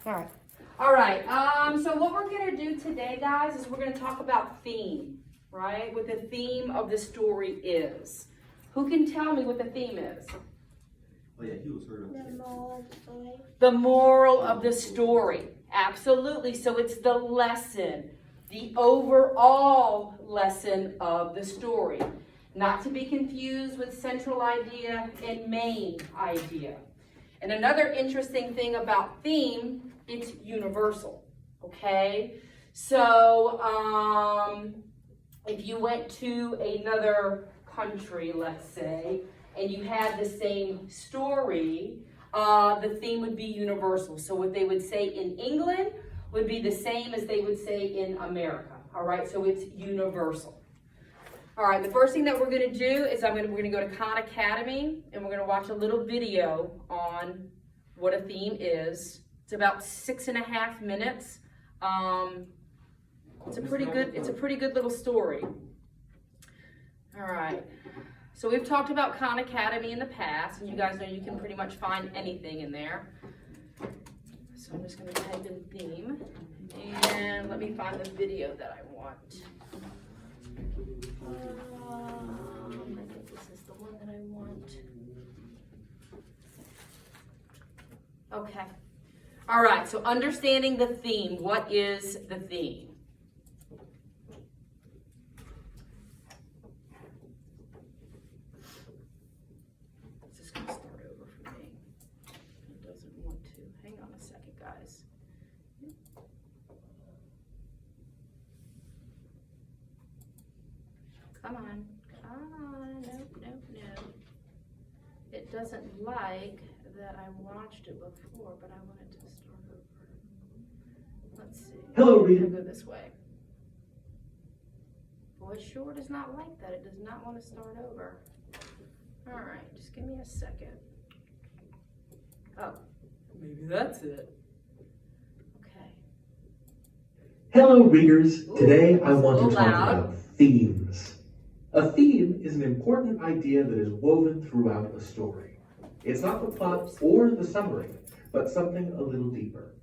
All right. So what we're going to do today, guys, is we're going to talk about theme, right? What the theme of the story is. Who can tell me what the theme is? Oh yeah, he was heard of The moral of the story. The moral of the story. Absolutely. So it's the lesson, the overall lesson of the story. Not to be confused with central idea and main idea. And another interesting thing about theme, it's universal, okay? So if you went to another country, let's say, and you had the same story, the theme would be universal. So what they would say in England would be the same as they would say in America, all right? So it's universal. All right, the first thing that we're going to do is we're going to go to Khan Academy, and we're going to watch a little video on what a theme is. It's about 6.5 minutes. It's a pretty good little story. All right. So we've talked about Khan Academy in the past, and you guys know you can pretty much find anything in there. So I'm just going to type in theme, and let me find the video that I want. I think this is the one that I want. Okay. All right, so understanding the theme. What is the theme? Is this going to start over for me? It doesn't want to. Hang on a second, guys. Come on. No. It doesn't like that I watched it before, but I want it to start over. Let's see. Hello, reader. I'll go this way. Well, it sure does not like that. It does not want to start over. All right, just give me a second. Oh, maybe that's it. Okay. Hello, readers. Today I want to Ooh, talk loud. about themes. A theme is an important idea that is woven throughout a story. It's not the plot or the summary, but something a little deeper.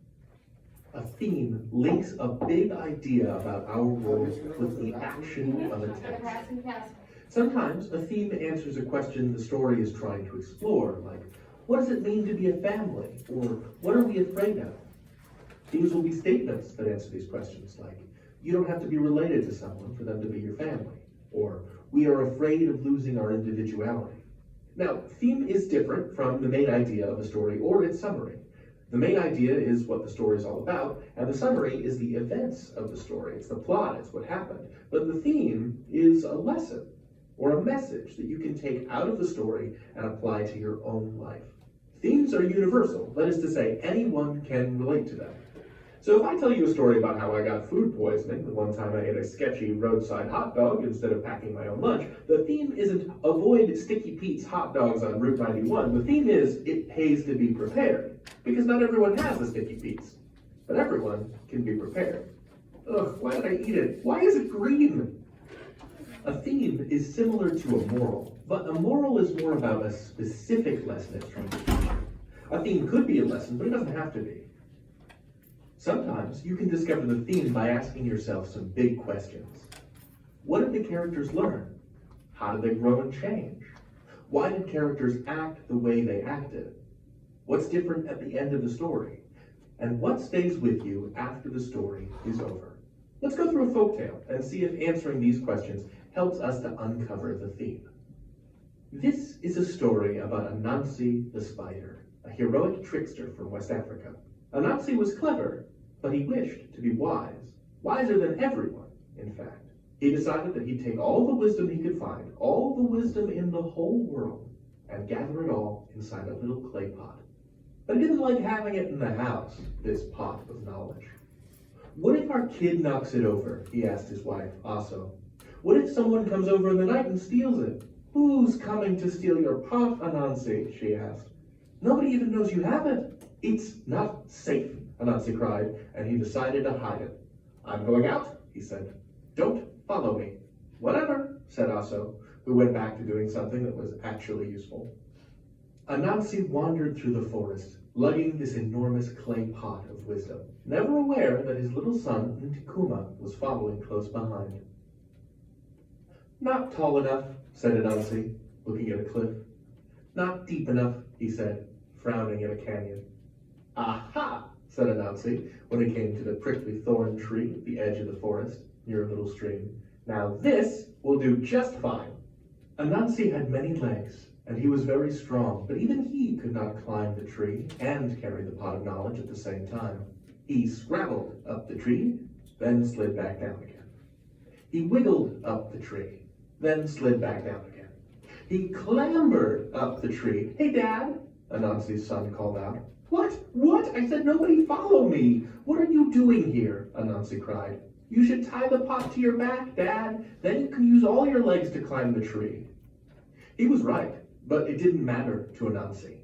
A theme links a big idea about our world with the action of a text. Sometimes a theme answers a question the story is trying to explore, like, what does it mean to be a family? Or what are we afraid of? Themes will be statements that answer these questions, like, you don't have to be related to someone for them to be your family. Or, we are afraid of losing our individuality. Now, theme is different from the main idea of a story or its summary. The main idea is what the story is all about, and the summary is the events of the story. It's the plot, it's what happened. But the theme is a lesson or a message that you can take out of the story and apply to your own life. Themes are universal, that is to say, anyone can relate to them. So if I tell you a story about how I got food poisoning the one time I ate a sketchy roadside hot dog instead of packing my own lunch, the theme isn't avoid Sticky Pete's hot dogs on Route 91. The theme is it pays to be prepared, because not everyone has a Sticky Pete's, but everyone can be prepared. Ugh, why did I eat it? Why is it green? A theme is similar to a moral, but a moral is more about a specific lesson it's trying to teach you. A theme could be a lesson, but it doesn't have to be. Sometimes you can discover the theme by asking yourself some big questions. What did the characters learn? How did they grow and change? Why did characters act the way they acted? What's different at the end of the story? And what stays with you after the story is over? Let's go through a folktale and see if answering these questions helps us to uncover the theme. This is a story about Anansi the spider, a heroic trickster from West Africa. Anansi was clever, but he wished to be wise, wiser than everyone, in fact. He decided that he'd take all the wisdom he could find, all the wisdom in the whole world, and gather it all inside a little clay pot. But he didn't like having it in the house, this pot of knowledge. What if our kid knocks it over? He asked his wife, Aso. What if someone comes over in the night and steals it? Who's coming to steal your pot, Anansi? She asked. Nobody even knows you have it. It's not safe, Anansi cried, and he decided to hide it. I'm going out, he said. Don't follow me. Whatever, said Aso, who went back to doing something that was actually useful. Anansi wandered through the forest, lugging this enormous clay pot of wisdom, never aware that his little son, Ntikuma, was following close behind. "Not tall enough," said Anansi, looking at a cliff. "Not deep enough," he said, frowning at a canyon. "Aha!" said Anansi, when he came to the prickly thorn tree at the edge of the forest, near a little stream. "Now this will do just fine." Anansi had many legs, and he was very strong, but even he could not climb the tree and carry the pot of knowledge at the same time. He scrabbled up the tree, then slid back down again. He wiggled up the tree, then slid back down again. He clambered up the tree. "Hey, Dad," Anansi's son called out. "What? What? I said nobody follow me. What are you doing here?" Anansi cried. "You should tie the pot to your back, Dad. Then you can use all your legs to climb the tree." He was right, but it didn't matter to Anansi.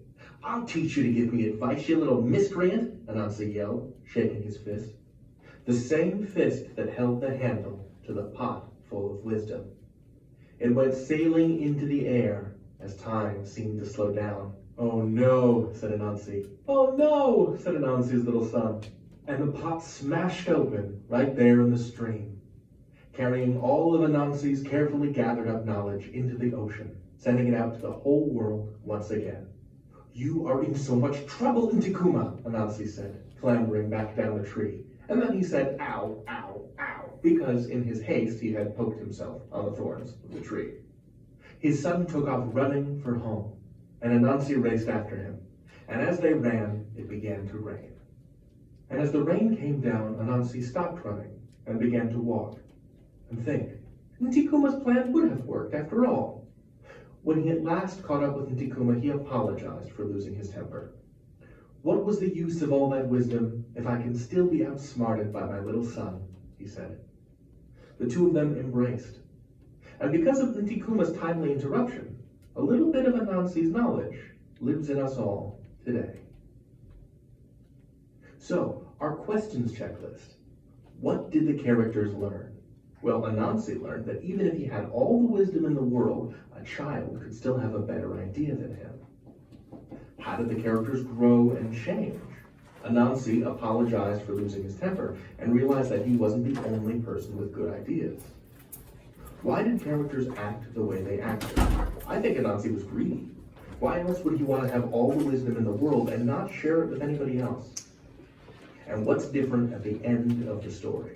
"I'll teach you to give me advice, you little miscreant," Anansi yelled, shaking his fist. The same fist that held the handle to the pot full of wisdom. It went sailing into the air as time seemed to slow down. "Oh no," said Anansi. "Oh no," said Anansi's little son. And the pot smashed open right there in the stream, carrying all of Anansi's carefully gathered up knowledge into the ocean, sending it out to the whole world once again. "You are in so much trouble, Ntikuma," Anansi said, clambering back down the tree. And then he said, "Ow, ow, ow," because in his haste he had poked himself on the thorns of the tree. His son took off running for home, and Anansi raced after him. And as they ran, it began to rain. And as the rain came down, Anansi stopped running and began to walk and think. Ntikuma's plan would have worked after all. When he at last caught up with Ntikuma, he apologized for losing his temper. "What was the use of all that wisdom if I can still be outsmarted by my little son?" he said. The two of them embraced. And because of Ntikuma's timely interruption, a little bit of Anansi's knowledge lives in us all today. So, our questions checklist. What did the characters learn? Well, Anansi learned that even if he had all the wisdom in the world, a child could still have a better idea than him. How did the characters grow and change? Anansi apologized for losing his temper and realized that he wasn't the only person with good ideas. Why did characters act the way they acted? I think Anansi was greedy. Why else would he want to have all the wisdom in the world and not share it with anybody else? And what's different at the end of the story?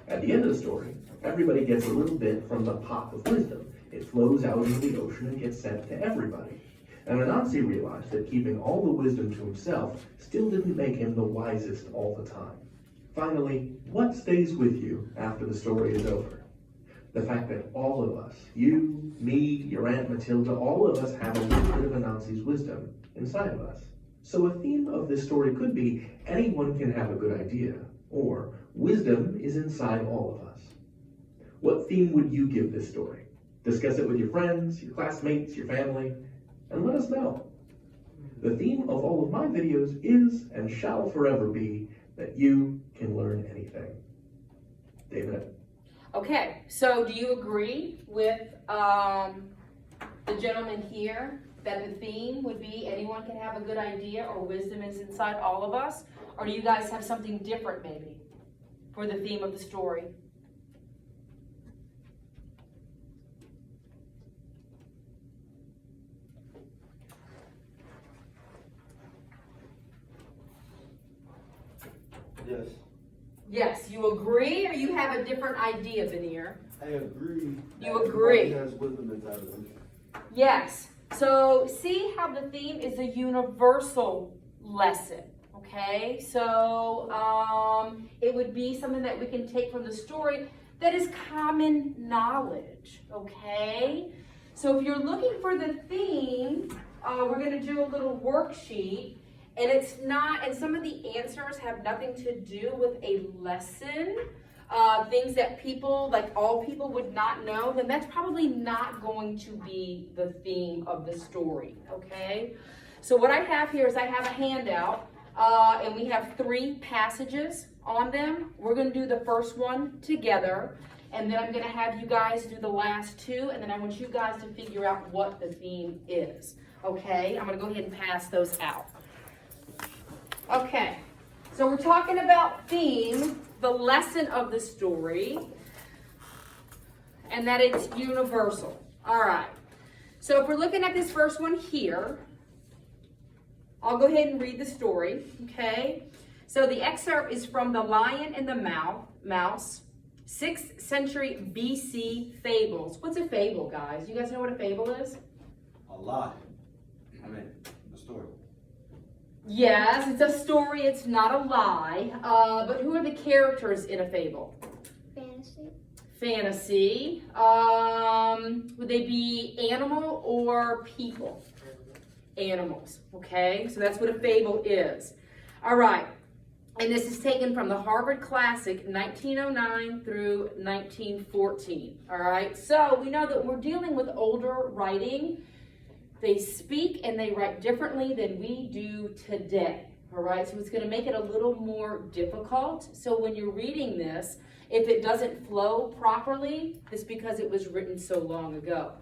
At the end of the story, everybody gets a little bit from the pot of wisdom. It flows out into the ocean and gets sent to everybody. And Anansi realized that keeping all the wisdom to himself still didn't make him the wisest all the time. Finally, what stays with you after the story is over? The fact that all of us, you, me, your Aunt Matilda, all of us have a little bit of Anansi's wisdom inside of us. So a theme of this story could be, anyone can have a good idea, or wisdom is inside all of us. What theme would you give this story? Discuss it with your friends, your classmates, your family, and let us know. The theme of all of my videos is and shall forever be that you can learn anything. David? Okay, so do you agree with the gentleman here that the theme would be anyone can have a good idea or wisdom is inside all of us? Or do you guys have something different maybe for the theme of the story? Yes, Yes, you agree or you have a different idea, Veneer? I agree. You agree. Everybody has wisdom inside of them. Yes. So see how the theme is a universal lesson, okay? So it would be something that we can take from the story that is common knowledge, okay? So if you're looking for the theme, we're gonna do a little worksheet, and it's not, and some of the answers have nothing to do with a lesson, things that people, like all people would not know, then that's probably not going to be the theme of the story, okay? So what I have here is I have a handout, and we have 3 passages on them. We're gonna do the first one together, and then I'm gonna have you guys do the last 2, and then I want you guys to figure out what the theme is, okay? I'm gonna go ahead and pass those out. Okay, so we're talking about theme, the lesson of the story, and that it's universal. All right, so if we're looking at this first one here, I'll go ahead and read the story, okay? So the excerpt is from The Lion and the Mouse, 6th century BC fables. What's a fable, guys? You guys know what a fable is? A lie. I mean, the story. Yes, it's a story, it's not a lie. But who are the characters in a fable? Fantasy. Fantasy. Would they be animal or people? Animals, okay? So that's what a fable is. All right, and this is taken from the Harvard Classic, 1909 through 1914, all right? So we know that when we're dealing with older writing, they speak and they write differently than we do today, all right? So it's gonna make it a little more difficult. So when you're reading this, if it doesn't flow properly, it's because it was written so long ago.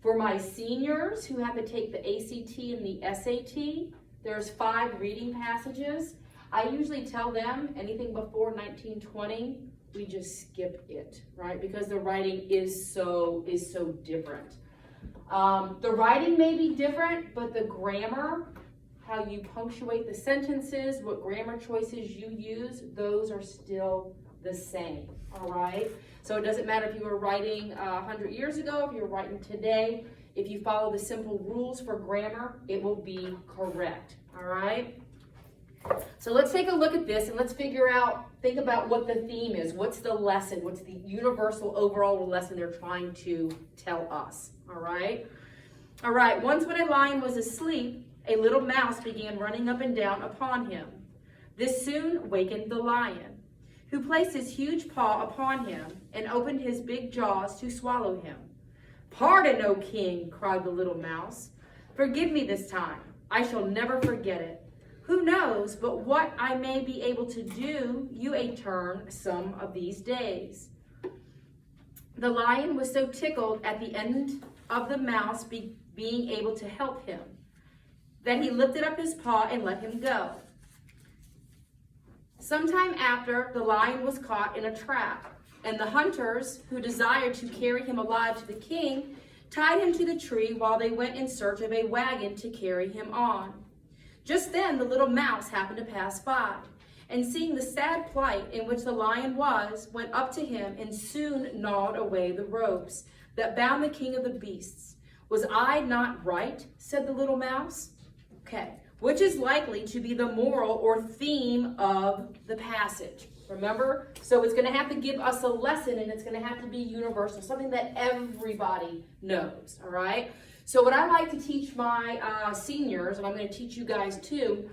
For my seniors who have to take the ACT and the SAT, there's 5 reading passages. I usually tell them anything before 1920, we just skip it, right? Because the writing is so different. The writing may be different, but the grammar, how you punctuate the sentences, what grammar choices you use, those are still the same, all right? So it doesn't matter if you were writing 100 years ago, if you're writing today, if you follow the simple rules for grammar, it will be correct, all right? So let's take a look at this and let's think about what the theme is. What's the lesson? What's the universal overall lesson they're trying to tell us, all right? All right, once when a lion was asleep, a little mouse began running up and down upon him. This soon wakened the lion, who placed his huge paw upon him and opened his big jaws to swallow him. "Pardon, O king," cried the little mouse. "Forgive me this time. I shall never forget it. Who knows but what I may be able to do you a turn some of these days." The lion was so tickled at the end of the mouse being able to help him that he lifted up his paw and let him go. Sometime after, the lion was caught in a trap, and the hunters, who desired to carry him alive to the king, tied him to the tree while they went in search of a wagon to carry him on. Just then the little mouse happened to pass by, and seeing the sad plight in which the lion was, went up to him and soon gnawed away the ropes that bound the king of the beasts. "Was I not right?" said the little mouse. Okay, which is likely to be the moral or theme of the passage. Remember? So it's going to have to give us a lesson, and it's going to have to be universal, something that everybody knows, all right? So what I like to teach my seniors, and I'm going to teach you guys too,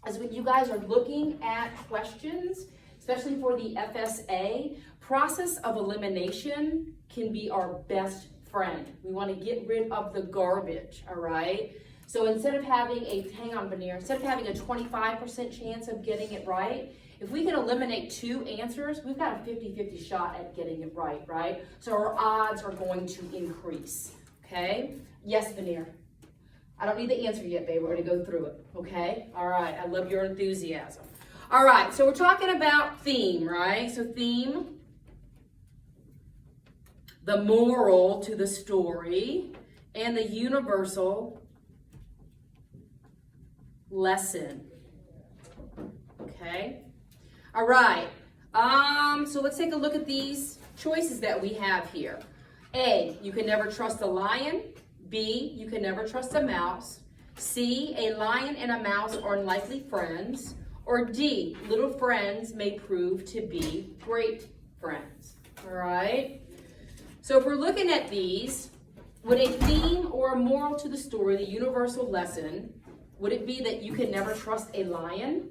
is when you guys are looking at questions, especially for the FSA, process of elimination can be our best friend. We want to get rid of the garbage, all right? So instead of having instead of having a 25% chance of getting it right, if we can eliminate 2 answers, we've got a 50-50 shot at getting it right, right? So our odds are going to increase, okay? Yes, Veneer. I don't need the answer yet, babe. We're going to go through it, okay? All right, I love your enthusiasm. All right, so we're talking about theme, right? So theme, the moral to the story, and the universal lesson. Okay. All right. So let's take a look at these choices that we have here. A, you can never trust a lion. B, you can never trust a mouse. C, a lion and a mouse are unlikely friends. Or D, little friends may prove to be great friends. All right. So if we're looking at these, would a theme or a moral to the story, the universal lesson, would it be that you can never trust a lion?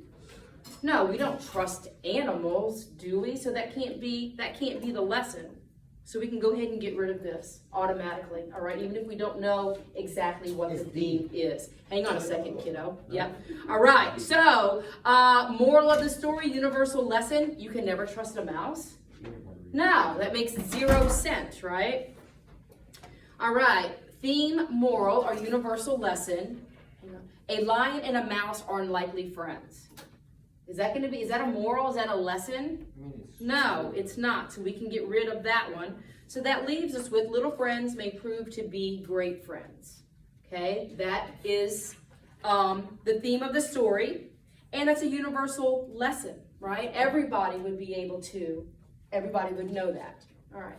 No, we don't trust animals, do we? So that can't be the lesson. So we can go ahead and get rid of this automatically, all right? Even if we don't know exactly what the theme is. Hang on a second, kiddo. Yep. All right, so moral of the story, universal lesson, you can never trust a mouse. No, that makes 0 sense, right? All right, theme, moral, or universal lesson. A lion and a mouse are unlikely friends. Is that a moral? Is that a lesson? I mean, it's. No, it's not. So we can get rid of that one. So that leaves us with little friends may prove to be great friends. Okay, that is the theme of the story. And it's a universal lesson, right? Everybody would know that. All right.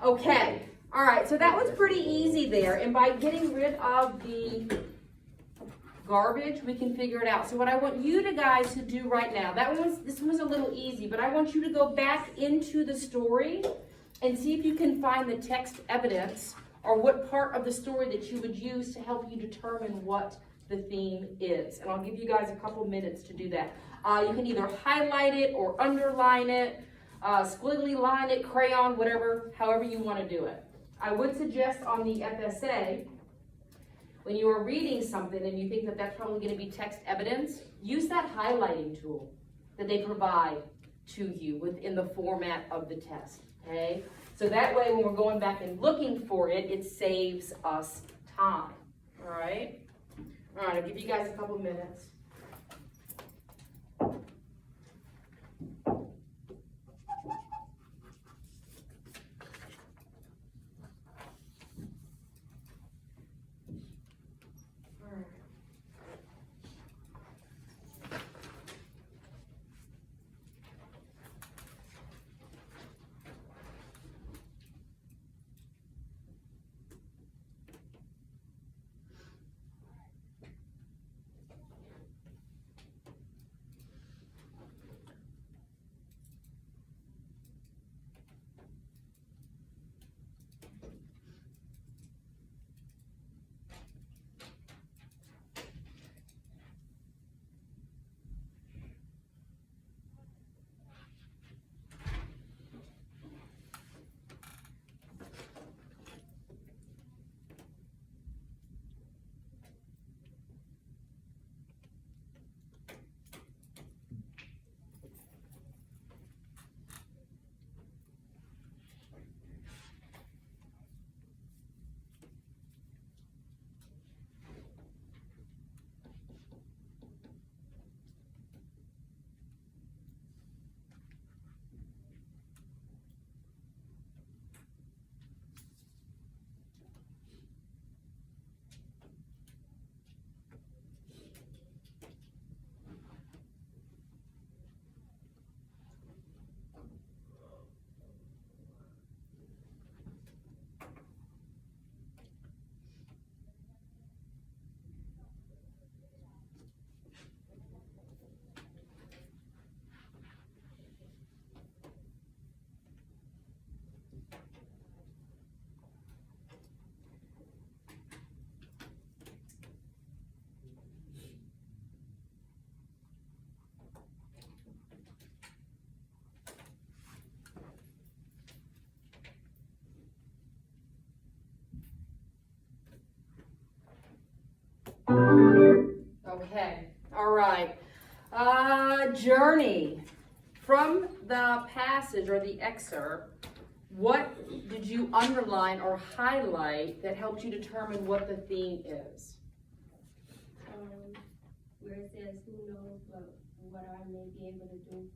Okay, all right, so that was pretty easy there, and by getting rid of the garbage, we can figure it out. So what I want you guys to do right now, this one was a little easy, but I want you to go back into the story and see if you can find the text evidence or what part of the story that you would use to help you determine what the theme is. And I'll give you guys a couple minutes to do that. You can either highlight it or underline it, squiggly line it, crayon, whatever, however you want to do it. I would suggest on the FSA, when you are reading something and you think that that's probably going to be text evidence, use that highlighting tool that they provide to you within the format of the test, okay? So that way when we're going back and looking for it, it saves us time, all right? All right, I'll give you guys a couple minutes. Okay, all right. Journey. From the passage or the excerpt, what did you underline or highlight that helped you determine what the theme is? Where it says, who knows what I may be able to do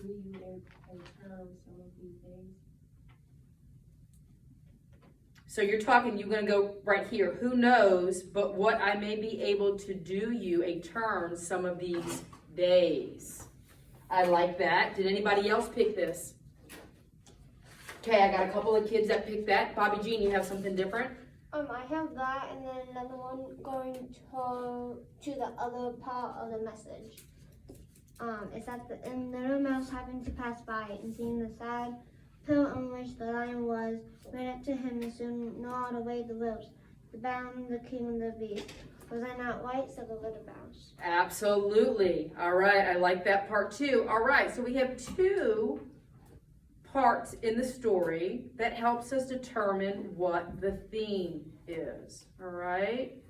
you in terms some of these days. So you're going to go right here. Who knows but what I may be able to do you a turn some of these days. I like that. Did anybody else pick this? Okay, I got a couple of kids that picked that. Bobby Jean, you have something different? I have that, and then another one going to the other part of the message. It's that and the little mouse happened to pass by, and seeing the sad hill on which the lion was, ran up to him and soon gnawed away the lips. The bound the king of the beast. Was I not white? Said the little mouse. Absolutely. All right, I like that part too. All right, so we have two parts in the story that helps us determine what the theme is. All right.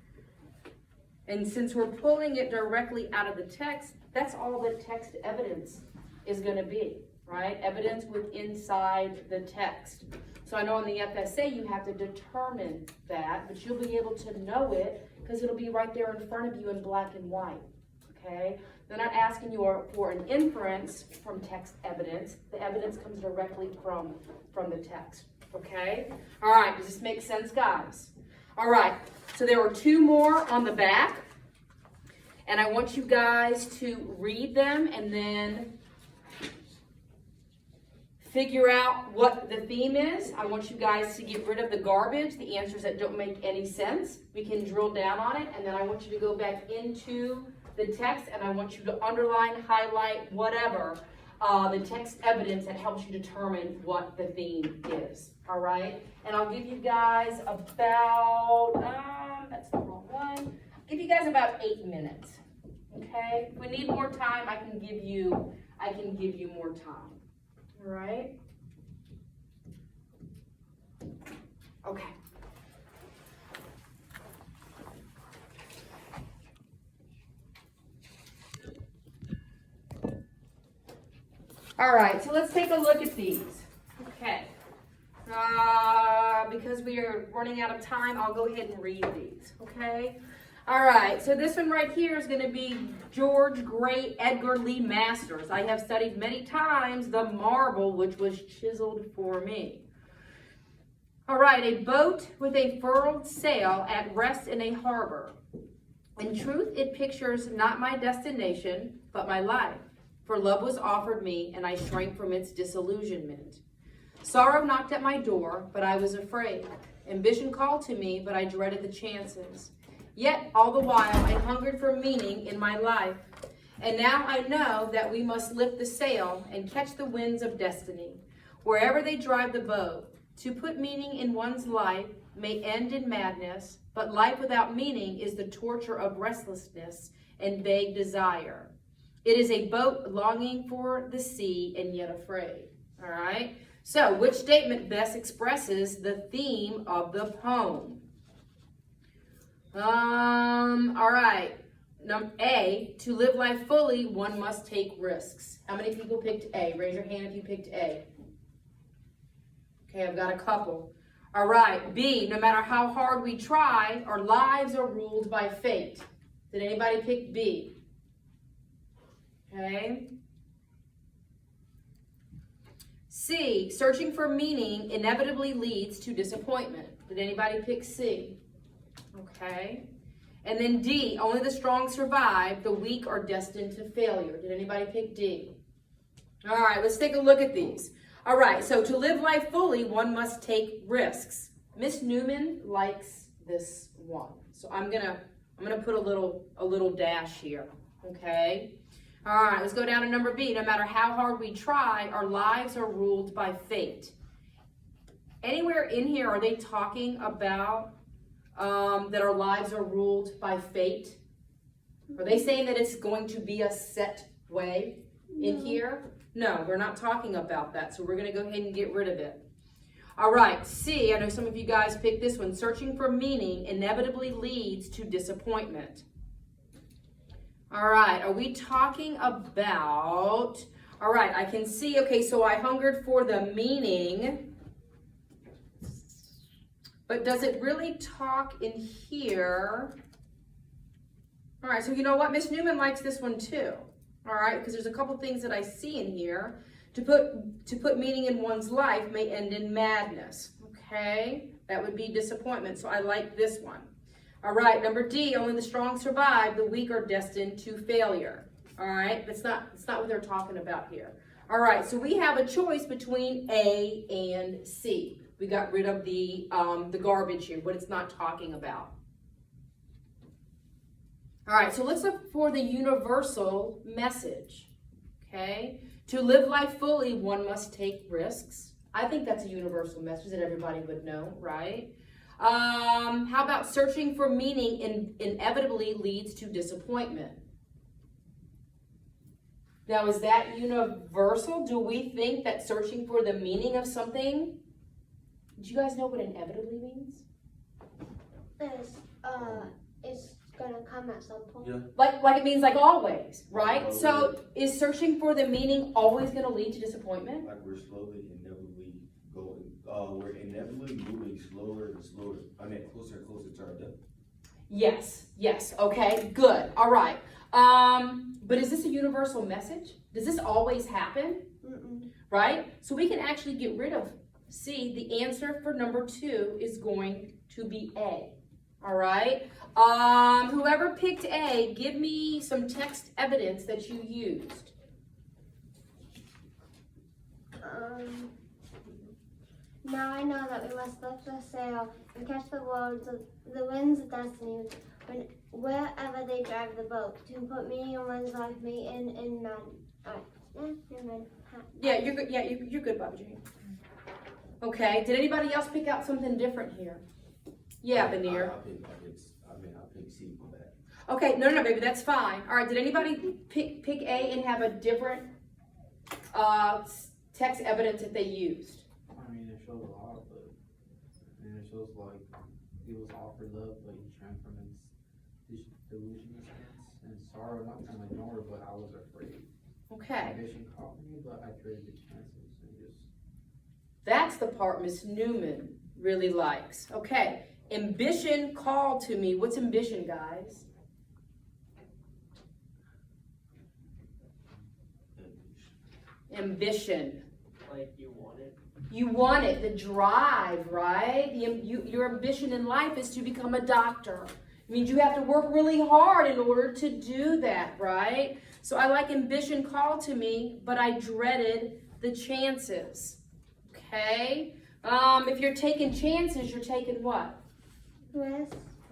And since we're pulling it directly out of the text, that's all that text evidence is gonna be, right? Evidence with inside the text. So I know in the FSA you have to determine that, but you'll be able to know it because it'll be right there in front of you in black and white, okay? They're not asking you for an inference from text evidence. The evidence comes directly from the text, okay? All right, does this make sense, guys? All right, so there were two more on the back, and I want you guys to read them and then figure out what the theme is. I want you guys to get rid of the garbage, the answers that don't make any sense. We can drill down on it, and then I want you to go back into the text, and I want you to underline, highlight, whatever, the text evidence that helps you determine what the theme is, all right? And I'll give you guys about, that's the wrong one. I'll give you guys about 8 minutes, okay? If we need more time, I can give you more time, all right? Okay. All right, so let's take a look at these. Okay. Because we are running out of time, I'll go ahead and read these, okay? All right, so this one right here is going to be George Great Edgar Lee Masters. I have studied many times the marble which was chiseled for me. All right, a boat with a furled sail at rest in a harbor. In truth, it pictures not my destination, but my life. For love was offered me, and I shrank from its disillusionment. Sorrow knocked at my door, but I was afraid. Ambition called to me, but I dreaded the chances. Yet, all the while, I hungered for meaning in my life. And now I know that we must lift the sail and catch the winds of destiny, wherever they drive the boat. To put meaning in one's life may end in madness, but life without meaning is the torture of restlessness and vague desire. It is a boat longing for the sea and yet afraid. All right? So, which statement best expresses the theme of the poem? All right. A, to live life fully, one must take risks. How many people picked A? Raise your hand if you picked A. Okay, I've got a couple. All right. B, no matter how hard we try, our lives are ruled by fate. Did anybody pick B? Okay. C, searching for meaning inevitably leads to disappointment. Did anybody pick C? Okay. And then D, only the strong survive, the weak are destined to failure. Did anybody pick D? All right, let's take a look at these. All right, so to live life fully, one must take risks. Miss Newman likes this one. So I'm gonna put a little dash here. Okay. All right, let's go down to number B. No matter how hard we try, our lives are ruled by fate. Anywhere in here, are they talking about that our lives are ruled by fate? Are they saying that it's going to be a set way in here? No, we're not talking about that, so we're going to go ahead and get rid of it. All right, C, I know some of you guys picked this one. Searching for meaning inevitably leads to disappointment. All right, are we talking about, all right, I can see, okay, so I hungered for the meaning, but does it really talk in here? All right, so you know what? Miss Newman likes this one too, all right, because there's a couple things that I see in here. To put meaning in one's life may end in madness, okay? That would be disappointment, so I like this one. All right, number D, only the strong survive, the weak are destined to failure. All right, that's not what they're talking about here. All right, so we have a choice between A and C. We got rid of the garbage here, what it's not talking about. All right, so let's look for the universal message, okay? To live life fully, one must take risks. I think that's a universal message that everybody would know, right? How about searching for meaning inevitably leads to disappointment? Now, is that universal? Do we think that searching for the meaning of something, do you guys know what inevitably means? It's gonna come at some point. Yeah. Like it means like always, right? So is searching for the meaning always gonna lead to disappointment? Like we're slowly, inevitably going, we're inevitably moving slower and slower, closer and closer to our death. Yes, okay, good, all right. But is this a universal message? Does this always happen? Mm-mm. Right? So we can actually get rid of C. The answer for number 2 is going to be A. All right? Whoever picked A, give me some text evidence that you used. Now I know that we must lift the sail and catch the winds of destiny wherever they drive the boat, to put meaning in one's life, may end in none. Never mind. Yeah, you're good. Yeah, you're good, Bobby Jane. Okay. Did anybody else pick out something different here? Yeah, Veneer. I pick C for that. Okay. No, baby, that's fine. All right. Did anybody pick A and have a different text evidence that they used? I mean, it shows a lot, but it shows like he was offered love, but he shrank from his delusional stance and sorrow. Not gonna ignore it, but I was afraid. Okay. Ambition caught me, but I created the chances and just. That's the part Miss Newman really likes. Okay. Ambition called to me. What's ambition, guys? Ambition. Like you want it. You want it, the drive, right? Your ambition in life is to become a doctor. It means you have to work really hard in order to do that, right? So I like ambition called to me, but I dreaded the chances. Okay? If you're taking chances, you're taking what?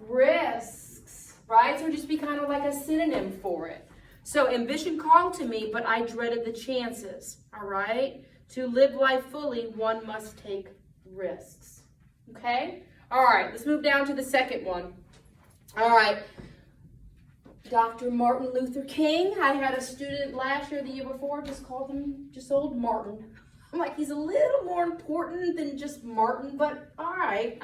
Risks, right? So just be kind of like a synonym for it. So ambition called to me, but I dreaded the chances, all right? To live life fully, one must take risks, okay? All right, let's move down to the second one. All right, Dr. Martin Luther King. I had a student last year, the year before, just called him just old Martin. I'm like, he's a little more important than just Martin, but all right.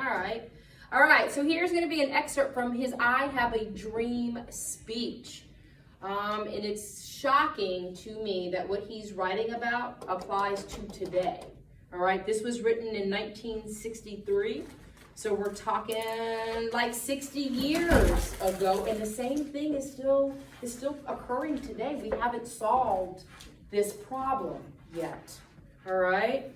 All right, so here's gonna be an excerpt from his I Have a Dream speech. And it's shocking to me that what he's writing about applies to today. All right, this was written in 1963. So we're talking like 60 years ago, and the same thing is still occurring today. We haven't solved this problem yet. All right?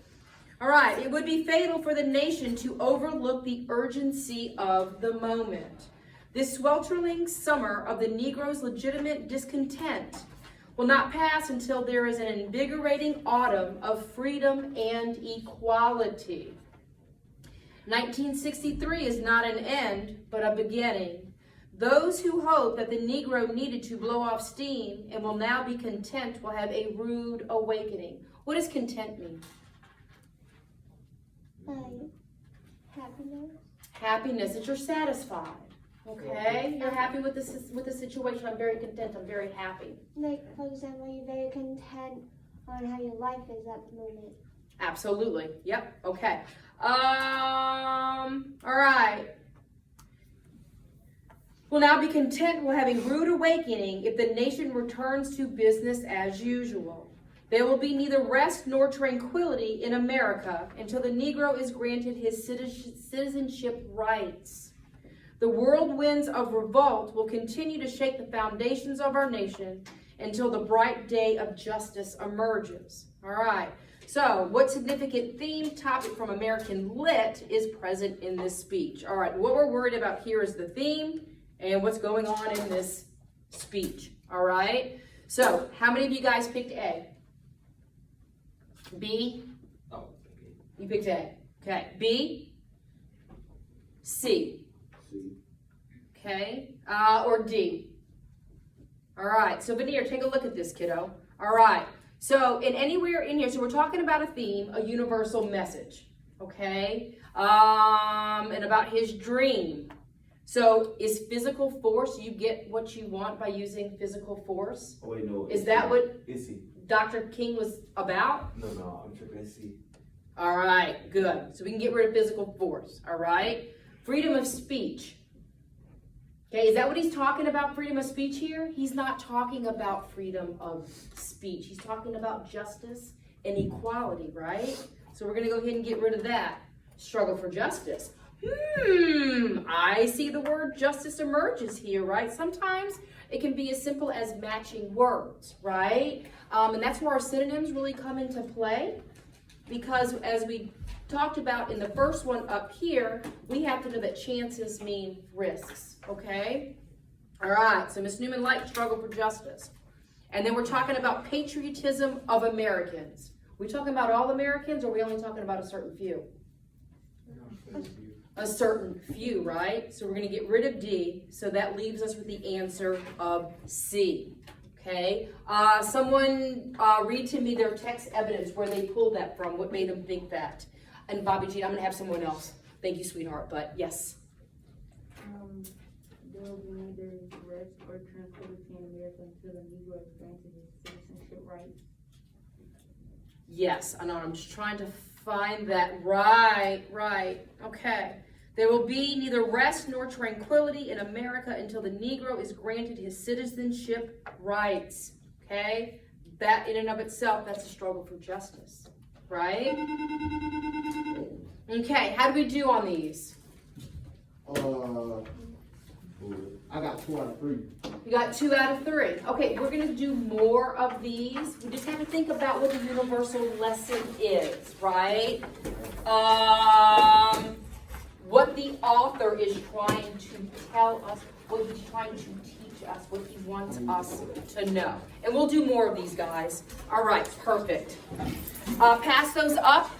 All right, it would be fatal for the nation to overlook the urgency of the moment. This sweltering summer of the Negro's legitimate discontent will not pass until there is an invigorating autumn of freedom and equality. 1963 is not an end, but a beginning. Those who hope that the Negro needed to blow off steam and will now be content will have a rude awakening. What does content mean? Happiness. Happiness, that you're satisfied. Okay? You're happy with the situation. I'm very content. I'm very happy. Like, for example, you're very content on how your life is at the moment. Absolutely. Yep. Okay. All right. Will now be content will have a rude awakening if the nation returns to business as usual. There will be neither rest nor tranquility in America until the Negro is granted his citizenship rights. The whirlwinds of revolt will continue to shake the foundations of our nation until the bright day of justice emerges. All right. So, what significant theme, topic from American Lit is present in this speech? All right, what we're worried about here is the theme and what's going on in this speech. All right? So, how many of you guys picked A? B? Oh, You picked A. Okay. B? C? C. Okay. Or D? All right. So, Veneer, take a look at this, kiddo. All right. So, in anywhere in here, so we're talking about a theme, a universal message, okay? And about his dream. So, is physical force, you get what you want by using physical force? Oh wait, no. Is that what It's C. Dr. King was about? No, I'm tripping. It's C. All right, good. So we can get rid of physical force, all right? Freedom of speech. Okay, is that what he's talking about, freedom of speech here? He's not talking about freedom of speech. He's talking about justice and equality, right? So we're going to go ahead and get rid of that. Struggle for justice. I see the word justice emerges here, right? Sometimes it can be as simple as matching words, right? And that's where our synonyms really come into play, because as we talked about in the first one up here, we have to know that chances mean risks, okay? All right, so Ms. Newman liked struggle for justice. And then we're talking about patriotism of Americans. We talking about all Americans, or are we only talking about a certain few? A certain few, right? So we're going to get rid of D, so that leaves us with the answer of C. Okay? Someone read to me their text evidence, where they pulled that from, what made them think that. And Bobby G, I'm going to have someone else. Thank you, sweetheart, but yes. There will be neither rest or tranquility in America until the Negro is granted his citizenship rights. Yes, I know. I'm just trying to find that. Right. Okay. There will be neither rest nor tranquility in America until the Negro is granted his citizenship rights. Okay? That in and of itself, that's a struggle for justice. Right? Okay, how do we do on these? I got 2 out of 3. You got 2 out of 3. Okay, we're going to do more of these. We just have to think about what the universal lesson is, right? What the author is trying to tell us, what he's trying to teach us, what he wants us to know. And we'll do more of these, guys. All right, perfect. Pass those up.